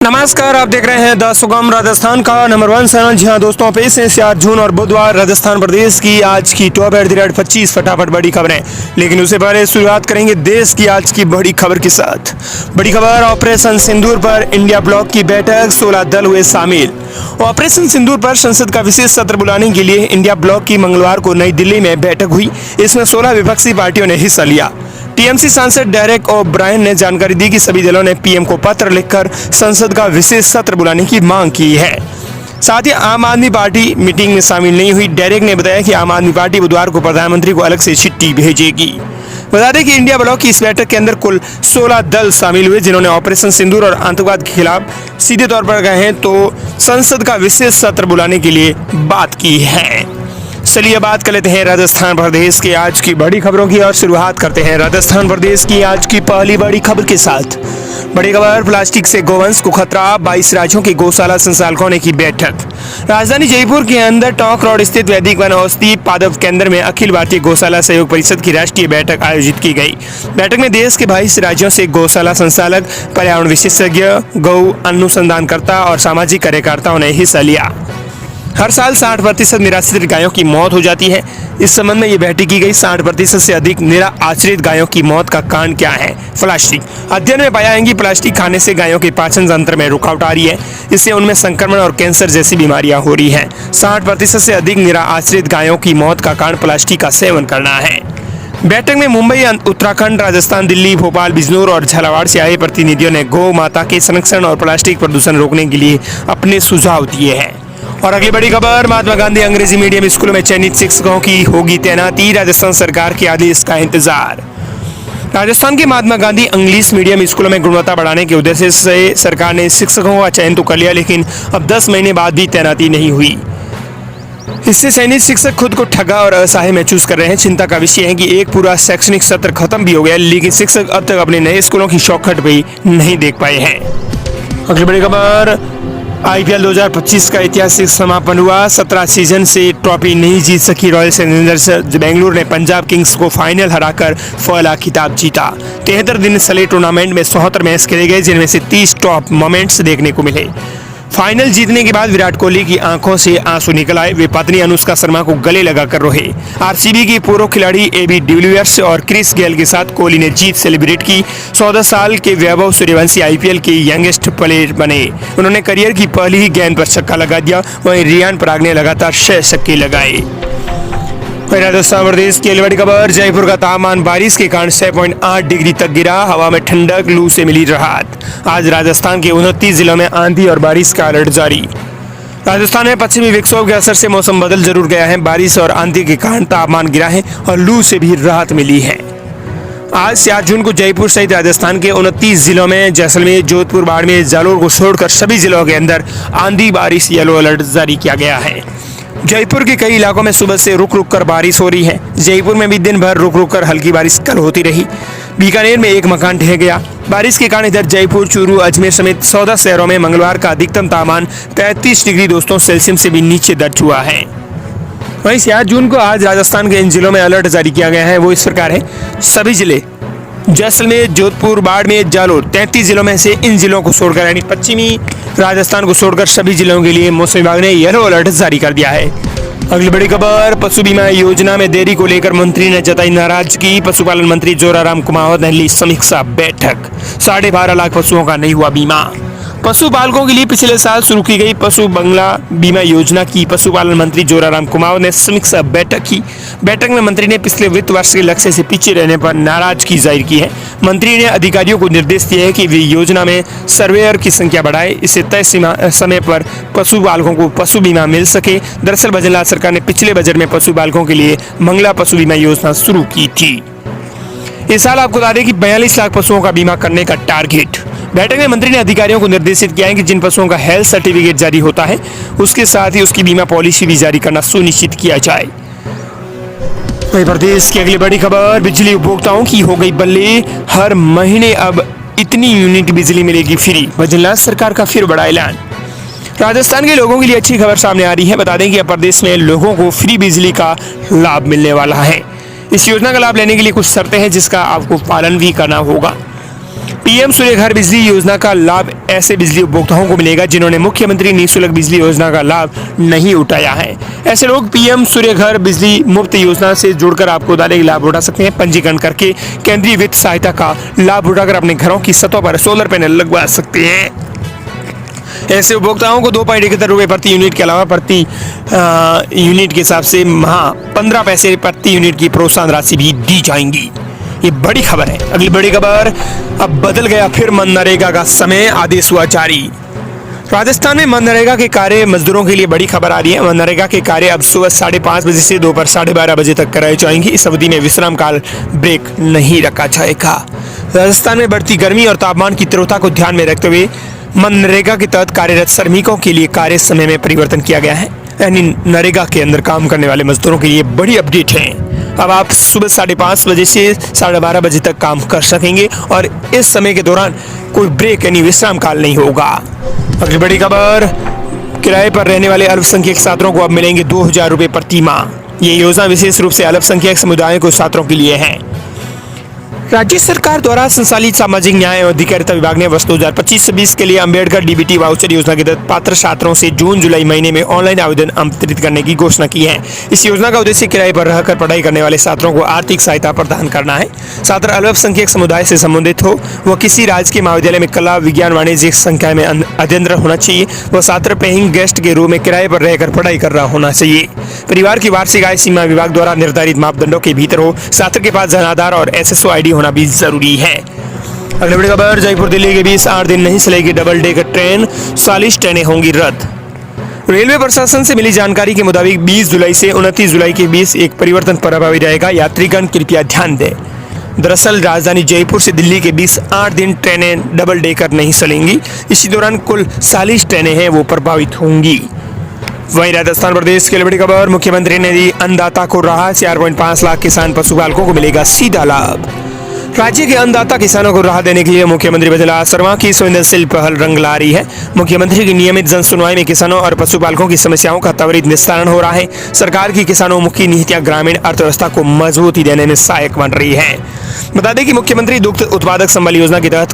नमस्कार, आप देख रहे हैं द सुगम राजस्थान का नंबर 1 चैनल। जी हाँ दोस्तों, पेश है 4 जून और बुधवार राजस्थान प्रदेश की आज की टॉप एट 25 फटाफट बड़ी खबरें। लेकिन उससे पहले शुरुआत करेंगे देश की आज की बड़ी खबर के साथ। बड़ी खबर, ऑपरेशन सिंदूर पर इंडिया ब्लॉक की बैठक, 16 दल हुए शामिल। ऑपरेशन सिंदूर पर संसद का विशेष सत्र बुलाने के लिए इंडिया ब्लॉक की मंगलवार को नई दिल्ली में बैठक हुई। इसमें 16 विपक्षी पार्टियों ने हिस्सा लिया। टीएमसी सांसद डेरेक ओब्रायन ने जानकारी दी कि सभी दलों ने पीएम को पत्र लिखकर संसद का विशेष सत्र बुलाने की मांग की है। साथ ही आम आदमी पार्टी मीटिंग में शामिल नहीं हुई। डेरेक ने बताया कि आम आदमी पार्टी बुधवार को प्रधानमंत्री को अलग से चिट्ठी भेजेगी। बता दें कि इंडिया ब्लॉक की इस बैठक के अंदर कुल 16 दल शामिल हुए, जिन्होंने ऑपरेशन सिंदूर और आतंकवाद के खिलाफ सीधे तौर पर गए हैं तो संसद का विशेष सत्र बुलाने के लिए बात की है। चलिए बात कर लेते हैं राजस्थान प्रदेश के आज की बड़ी खबरों की और शुरुआत करते हैं राजस्थान प्रदेश की आज की पहली बड़ी खबर के साथ। बड़ी खबर, प्लास्टिक से गोवंश को खतरा, 22 राज्यों की गौशाला संचालकों ने की बैठक। राजधानी जयपुर के अंदर टोंक रोड स्थित वैदिक वन औषधि पादप केंद्र में अखिल भारतीय गौशाला सहयोग परिषद की राष्ट्रीय बैठक आयोजित की गई। बैठक में देश के 22 राज्यों से गौशाला संचालक, पर्यावरण विशेषज्ञ, गौ अनुसंधानकर्ता और सामाजिक कार्यकर्ताओं ने हिस्सा लिया। हर साल 60% निराश्रित गायों की मौत हो जाती है। इस संबंध में ये बैठक की गई। 60% से अधिक निराश्रित गायों की मौत का कारण क्या है? प्लास्टिक। अध्ययन में पाया है कि प्लास्टिक खाने से गायों के पाचन तंत्र में रुकावट आ रही है। इससे उनमें संक्रमण और कैंसर जैसी बीमारियां हो रही हैं। 60% से अधिक निराश्रित गायों की मौत का कारण प्लास्टिक का सेवन करना है। बैठक में मुंबई, उत्तराखंड, राजस्थान, दिल्ली, भोपाल, बिजनौर और झालावाड़ से आए प्रतिनिधियों ने गौ माता के संरक्षण और प्लास्टिक प्रदूषण रोकने के लिए अपने सुझाव दिए हैं। और अगली बड़ी खबर, महात्मा गांधी अंग्रेजी मीडियम स्कूलों में चयनित शिक्षकों की होगी तैनाती, राजस्थान सरकार के आदेश का इंतजार। राजस्थान के महात्मा गांधी इंग्लिश मीडियम स्कूलों में गुणवत्ता बढ़ाने के उद्देश्य से सरकार ने शिक्षकों का चयन तो कर लिया, लेकिन अब 10 महीने बाद भी तैनाती नहीं हुई। इससे चयनित शिक्षक खुद को ठगा और असहाय महसूस कर रहे हैं। चिंता का विषय है कि एक पूरा शैक्षणिक सत्र खत्म भी हो गया, लेकिन शिक्षक अब तक अपने नए स्कूलों की शौखट भी नहीं देख पाए हैं। अगली बड़ी खबर, आईपीएल 2025 का ऐतिहासिक समापन हुआ। 17 सीजन से ट्रॉफी नहीं जीत सकी रॉयल चैलेंजर्स बेंगलुरु ने पंजाब किंग्स को फाइनल हराकर पहला खिताब जीता। 73 दिन चले टूर्नामेंट में 74 मैच खेले गए, जिनमें से 30 टॉप मोमेंट्स देखने को मिले। फाइनल जीतने के बाद विराट कोहली की आंखों से आंसू निकल आए। वे पत्नी अनुष्का शर्मा को गले लगाकर रोए। आरसीबी की पूर्व खिलाड़ी एबी डिविलियर्स और क्रिस गेल के साथ कोहली ने जीत सेलिब्रेट की। 14 साल के वैभव सूर्यवंशी आईपीएल के यंगेस्ट प्लेयर बने। उन्होंने करियर की पहली ही गेंद पर छक्का लगा दिया। वहीं रियान पराग ने लगातार 6 छक्के लगाए। राजस्थान प्रदेश की बड़ी खबर, जयपुर का तापमान बारिश के कारण 6.8 डिग्री तक गिरा। हवा में ठंडक, लू से मिली राहत। आज राजस्थान के 29 जिलों में आंधी और बारिश का अलर्ट जारी। राजस्थान में पश्चिमी विक्षोभ के असर से मौसम बदल जरूर गया है। बारिश और आंधी के कारण तापमान गिरा है और लू से भी राहत मिली है। आज 4 जून को जयपुर सहित राजस्थान के 29 जिलों में जैसलमेर, जोधपुर, बाड़मेर, जालोर को छोड़कर सभी जिलों के अंदर आंधी बारिश येलो अलर्ट जारी किया गया है। जयपुर के कई इलाकों में सुबह से रुक रुक कर बारिश हो रही है। जयपुर में भी दिन भर रुक रुक कर हल्की बारिश कल होती रही। बीकानेर में एक मकान ढह गया। बारिश के कारण इधर जयपुर, चूरू, अजमेर समेत 14 शहरों में मंगलवार का अधिकतम तापमान 33 डिग्री दोस्तों सेल्सियस से भी नीचे दर्ज हुआ है। वहीं 7 जून को आज राजस्थान के इन जिलों में अलर्ट जारी किया गया है। वो इस प्रकार है, सभी जिले जैसलमेर, जोधपुर, बाड़मेर, जालोर, 33 जिलों में से इन जिलों को छोड़कर यानी पश्चिमी राजस्थान को छोड़कर सभी जिलों के लिए मौसम विभाग ने येलो अलर्ट जारी कर दिया है। अगली बड़ी खबर, पशु बीमा योजना में देरी को लेकर मंत्री ने जताई नाराजगी। पशुपालन मंत्री जोराराम कुमावत ने ली समीक्षा बैठक। 12.5 लाख पशुओं का नहीं हुआ बीमा। पशुपालकों के लिए पिछले साल शुरू की गई पशु बंगला बीमा योजना की पशुपालन मंत्री जोराराम कुमावत ने समीक्षा बैठक की। बैठक में मंत्री ने पिछले वित्त वर्ष के लक्ष्य से पीछे रहने पर नाराजगी जाहिर की है। मंत्री ने अधिकारियों को निर्देश दिए हैं कि वे योजना में सर्वेयर की संख्या बढ़ाए, इससे तय समय पर पशुपालकों को पशु बीमा मिल सके। दरअसल भजनलाल सरकार ने पिछले बजट में पशुपालकों के लिए मंगला पशु बीमा योजना शुरू की थी। इस साल आपको बता दें कि 42 लाख पशुओं का बीमा करने का टारगेट। बैठक में मंत्री ने अधिकारियों को निर्देशित किया है कि जिन पशुओं का हेल्थ सर्टिफिकेट जारी होता है उसके साथ ही उसकी बीमा पॉलिसी भी जारी करना सुनिश्चित किया जाए। वहीं प्रदेश की अगली बड़ी खबर, बिजली उपभोक्ताओं की हो गई बल्ले। हर महीने अब इतनी यूनिट बिजली मिलेगी फ्री। भजनलाल सरकार का फिर बड़ा ऐलान। राजस्थान के लोगों के लिए अच्छी खबर सामने आ रही है। बता दें कि अब प्रदेश में लोगों को फ्री बिजली का लाभ मिलने वाला है। इस योजना का लाभ लेने के लिए कुछ शर्तें हैं जिसका आपको पालन भी करना होगा। पीएम सूर्य घर बिजली योजना का लाभ ऐसे बिजली उपभोक्ताओं को मिलेगा जिन्होंने मुख्यमंत्री निःशुल्क बिजली योजना का लाभ नहीं उठाया है। ऐसे लोग पीएम सूर्य घर बिजली मुफ्त योजना से जुड़कर आपको डाले लाभ उठा सकते हैं। पंजीकरण करके केंद्रीय वित्त सहायता का लाभ उठाकर अपने घरों की छतों पर सोलर पैनल लगवा सकते हैं। ऐसे उपभोक्ताओं को 2.71 रुपये प्रति यूनिट के अलावा प्रति यूनिट के हिसाब से माह 15 पैसे प्रति यूनिट की प्रोत्साहन राशि भी दी जाएंगी। ये बड़ी खबर है। अगली बड़ी खबर, अब बदल गया फिर मनरेगा का समय, आदेश हुआ जारी। राजस्थान में मनरेगा के कार्य मजदूरों के लिए बड़ी खबर आ रही है। मनरेगा के कार्य अब सुबह 5:30 बजे से दोपहर 12:30 बजे तक कराए जाएंगे। इस अवधि में विश्राम काल ब्रेक नहीं रखा जाएगा। राजस्थान में बढ़ती गर्मी और तापमान की तीव्रता को ध्यान में रखते हुए मनरेगा के तहत कार्यरत श्रमिकों के लिए कार्य समय में परिवर्तन किया गया है। यानी नरेगा के अंदर काम करने वाले मजदूरों के लिए बड़ी अपडेट है। अब आप सुबह 5:30 बजे से 12:30 बजे तक काम कर सकेंगे और इस समय के दौरान कोई ब्रेक यानी विश्राम काल नहीं होगा। अगली बड़ी खबर, किराए पर रहने वाले अल्पसंख्यक छात्रों को अब मिलेंगे 2,000 रुपये प्रति माह। ये योजना विशेष रूप से अल्पसंख्यक समुदायों के छात्रों के लिए है। राज्य सरकार द्वारा संचालित सामाजिक न्याय एवं अधिकारिता विभाग ने वर्ष 2025-26 के लिए अंबेडकर डीबीटी वाउचर योजना के तहत पात्र छात्रों से जून-जुलाई महीने में ऑनलाइन आवेदन आमंत्रित करने की घोषणा की है। इस योजना का उद्देश्य किराए पर रहकर पढ़ाई करने वाले छात्रों को आर्थिक सहायता प्रदान करना है। छात्र अल्पसंख्यक समुदाय से संबंधित हो, वह किसी राज्य के महाविद्यालय में कला, विज्ञान, वाणिज्य संख्या में अध्ययनरत होना चाहिए। वह छात्र पेइंग गेस्ट के रूप में किराए पर रहकर पढ़ाई कर रहा होना चाहिए। परिवार की वार्षिक आय सीमा विभाग द्वारा निर्धारित मापदंडों के भीतर हो। छात्र के पास जनाधार और SSO ID होना भी जरूरी है। अगली बड़ी खबर, जयपुर दिल्ली के बीच 8 दिन नहीं चलेगी डबल डेकर ट्रेन, 40 ट्रेनें होंगी रद्द। रेलवे प्रशासन से मिली जानकारी के मुताबिक 20 जुलाई से 29 जुलाई के बीच एक परिवर्तन प्रभावी रहेगा। यात्रीगण कृपया ध्यान दें। दरअसल राजधानी जयपुर से दिल्ली के बीच 8 दिन ट्रेनें डबल डेकर नहीं चलेंगी। इसी दौरान कुल 40 ट्रेनें हैं वो प्रभावित होंगी। वहीं राजस्थान प्रदेश की बड़ी खबर, मुख्यमंत्री ने दी अन्नदाता को राहत, 4.5 लाख किसान पशुपालकों को मिलेगा सीधा लाभ। राज्य के अन्नदाता किसानों को राहत देने के लिए मुख्यमंत्री बजला शर्मा की संवेदनशील पहल रंग ला रही है। मुख्यमंत्री की नियमित जन सुनवाई में किसानों और पशुपालकों की समस्याओं का त्वरित निस्तारण हो रहा है। सरकार की किसानों मुखी नीतियां ग्रामीण अर्थव्यवस्था को मजबूती देने में सहायक बन रही है। बता दें कि मुख्यमंत्री दुग्ध उत्पादक संबल योजना के तहत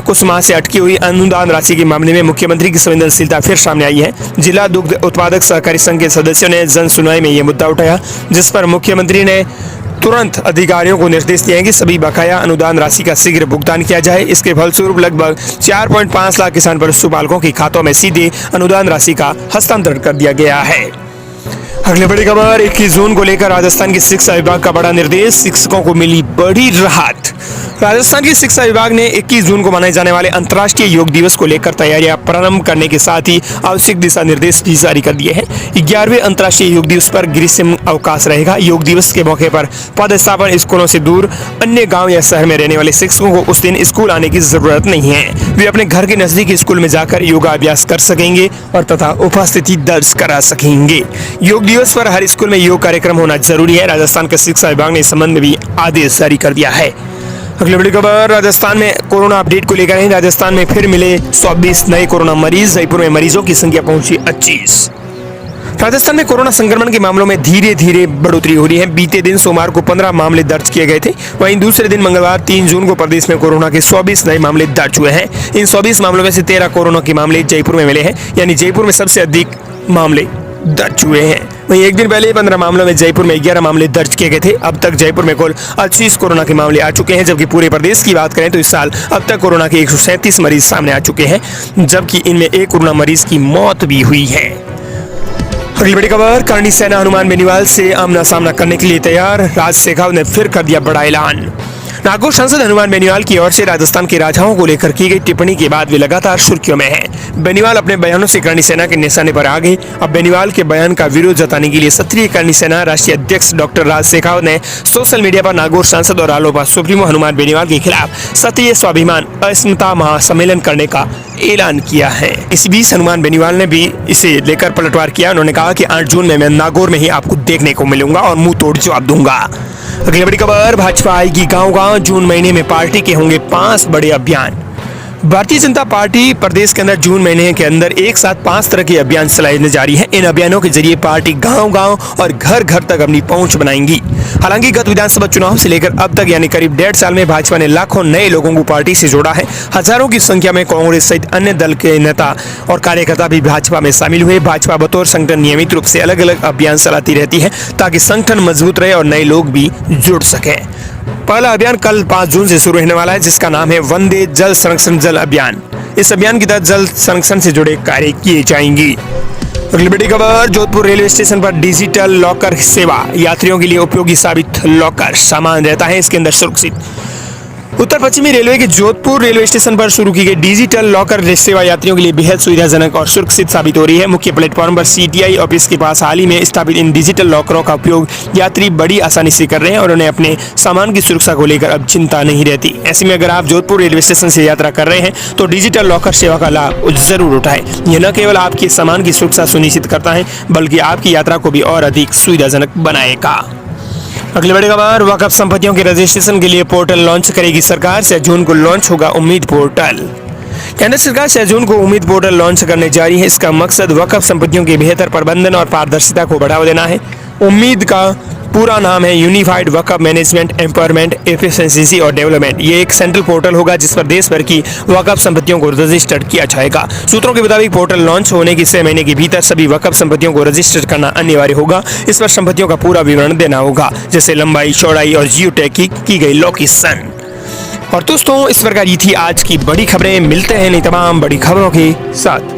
कुछ माह से अटकी हुई अनुदान राशि के मामले में मुख्यमंत्री की संवेदनशीलता फिर सामने आई है। जिला दुग्ध उत्पादक सहकारी संघ के सदस्यों ने जन सुनवाई में यह मुद्दा उठाया, जिस पर मुख्यमंत्री ने तुरंत अधिकारियों को निर्देश दिए हैं कि सभी बकाया अनुदान राशि का शीघ्र भुगतान किया जाए। इसके फलस्वरूप लगभग 4.5 लाख किसान पशुपालकों के खातों में सीधे अनुदान राशि का हस्तांतरण कर दिया गया है। अगली बड़ी खबर, 21 जून को लेकर राजस्थान की शिक्षा विभाग का बड़ा निर्देश, शिक्षकों को मिली बड़ी राहत। राजस्थान की शिक्षा विभाग ने 21 जून को मनाए जाने वाले अंतर्राष्ट्रीय योग दिवस को लेकर तैयारियां प्रारंभ करने के साथ ही आवश्यक दिशा निर्देश भी जारी कर दिए हैं। 11वें अंतर्राष्ट्रीय योग दिवस पर ग्रीष्म अवकाश रहेगा। योग दिवस के मौके पर पदस्थापन स्कूलों से दूर अन्य गाँव या शहर में रहने वाले शिक्षकों को उस दिन स्कूल आने की जरूरत नहीं है। वे अपने घर के नजदीक स्कूल में जाकर योगाभ्यास कर सकेंगे और तथा उपस्थिति दर्ज करा सकेंगे। योग दिवस पर हर स्कूल में योग कार्यक्रम होना जरूरी है। राजस्थान के शिक्षा विभाग ने इस संबंध में भी आदेश जारी कर दिया है। अगली बड़ी खबर, राजस्थान में कोरोना अपडेट को लेकर है। राजस्थान में फिर मिले 24 नए कोरोना मरीज। जयपुर में मरीजों की संख्या पहुंची 25। राजस्थान में कोरोना संक्रमण के मामलों में धीरे धीरे बढ़ोतरी हो रही है। बीते दिन सोमवार को 15 मामले दर्ज किए गए थे। वहीं दूसरे दिन मंगलवार 3 जून को प्रदेश में कोरोना के 24 नए मामले दर्ज हुए हैं। इन 24 मामलों में से 13 कोरोना के मामले जयपुर में मिले हैं, यानी जयपुर में सबसे अधिक मामले दर्ज हुए हैं। वहीं एक दिन पहले 15 मामलों में जयपुर में 11 मामले दर्ज किए गए थे। अब तक जयपुर में कुल 25 कोरोना के मामले आ चुके हैं, जबकि पूरे प्रदेश की बात करें तो इस साल अब तक कोरोना के 137 मरीज सामने आ चुके हैं, जबकि इनमें एक कोरोना मरीज की मौत भी हुई है। अगली बड़ी खबर, करणी सेना हनुमान बेनीवाल से आमना सामना करने के लिए तैयार। राज शेखावत ने फिर कर दिया बड़ा ऐलान। नागौर सांसद हनुमान बेनीवाल की ओर से राजस्थान के राजाओं को लेकर की गई टिप्पणी के बाद वे लगातार सुर्खियों में हैं। बेनीवाल अपने बयानों से करणी सेना के निशाने पर आ गए। अब बेनीवाल के बयान का विरोध जताने के लिए क्षत्रिय करणी सेना राष्ट्रीय अध्यक्ष डॉक्टर राज शेखावत ने सोशल मीडिया पर नागौर सांसद और रालोपा सुप्रीमो हनुमान बेनीवाल के खिलाफ क्षत्रिय स्वाभिमान अस्मिता महासम्मेलन करने का ऐलान किया है। इस बीच हनुमान बेनीवाल ने भी इसे लेकर पलटवार किया। उन्होंने कहा कि 8 जून में मैं नागौर में ही आपको देखने को मिलूंगा और मुंह तोड़ जवाब दूंगा। अगली बड़ी खबर, भाजपा आएगी गांव-गांव। जून महीने में पार्टी के होंगे 5 बड़े अभियान। भारतीय जनता पार्टी प्रदेश के अंदर जून महीने के अंदर एक साथ 5 तरह के अभियान चलाने जा रही है। इन अभियानों के जरिए पार्टी गांव-गांव और घर-घर तक अपनी पहुंच बनाएंगी। हालांकि गत विधानसभा चुनाव से लेकर अब तक यानी करीब 1.5 साल में भाजपा ने लाखों नए लोगों को पार्टी से जोड़ा है। हजारों की संख्या में कांग्रेस सहित अन्य दल के नेता और कार्यकर्ता भी भाजपा में शामिल हुए। भाजपा बतौर संगठन नियमित रूप से अलग अलग अभियान चलाती रहती है ताकि संगठन मजबूत रहे और नए लोग भी जुड़ सके। पहला अभियान कल 5 जून से शुरू होने वाला है, जिसका नाम है वंदे जल संरक्षण जल अभियान। इस अभियान के तहत जल संरक्षण से जुड़े कार्य किए जाएंगे। अगली बड़ी खबर, जोधपुर रेलवे स्टेशन पर डिजिटल लॉकर सेवा यात्रियों के लिए उपयोगी साबित। लॉकर सामान रहता है इसके अंदर सुरक्षित। उत्तर पश्चिमी रेलवे के जोधपुर रेलवे स्टेशन पर शुरू की गई डिजिटल लॉकर सेवा यात्रियों के लिए बेहद सुविधाजनक और सुरक्षित साबित हो रही है। मुख्य प्लेटफॉर्म पर सीटीआई ऑफिस के पास हाल ही में स्थापित इन डिजिटल लॉकरों का उपयोग यात्री बड़ी आसानी से कर रहे हैं और उन्हें अपने सामान की सुरक्षा को लेकर अब चिंता नहीं रहती। ऐसे में अगर आप जोधपुर रेलवे स्टेशन से यात्रा कर रहे हैं तो डिजिटल लॉकर सेवा का लाभ जरूर उठाएं। यह न केवल आपके सामान की सुरक्षा सुनिश्चित करता है बल्कि आपकी यात्रा को भी और अधिक सुविधाजनक बनाएगा। अगली बड़ी खबर, वक्फ संपत्तियों के रजिस्ट्रेशन के लिए पोर्टल लॉन्च करेगी सरकार। 6 जून को लॉन्च होगा उम्मीद पोर्टल। केंद्र सरकार 6 जून को उम्मीद पोर्टल लॉन्च करने जा रही है। इसका मकसद वक्फ संपत्तियों के बेहतर प्रबंधन और पारदर्शिता को बढ़ावा देना है। उम्मीद का पूरा नाम है यूनिफाइड वक्फ मैनेजमेंट एम्पावरमेंट एफिशिएंसी और डेवलपमेंट। ये एक सेंट्रल पोर्टल होगा जिस पर देश भर की वक्फ संपत्तियों को रजिस्टर्ड किया जाएगा। सूत्रों के मुताबिक पोर्टल लॉन्च होने की 6 महीने के भीतर सभी वक्फ संपत्तियों को रजिस्टर करना अनिवार्य होगा। इस पर संपत्तियों का पूरा विवरण देना होगा, जैसे लंबाई, चौड़ाई और जियो टैग की गई लोकेशन। और दोस्तों, इस प्रकार ये थी आज की बड़ी खबरें। मिलते हैं नई तमाम बड़ी खबरों के साथ।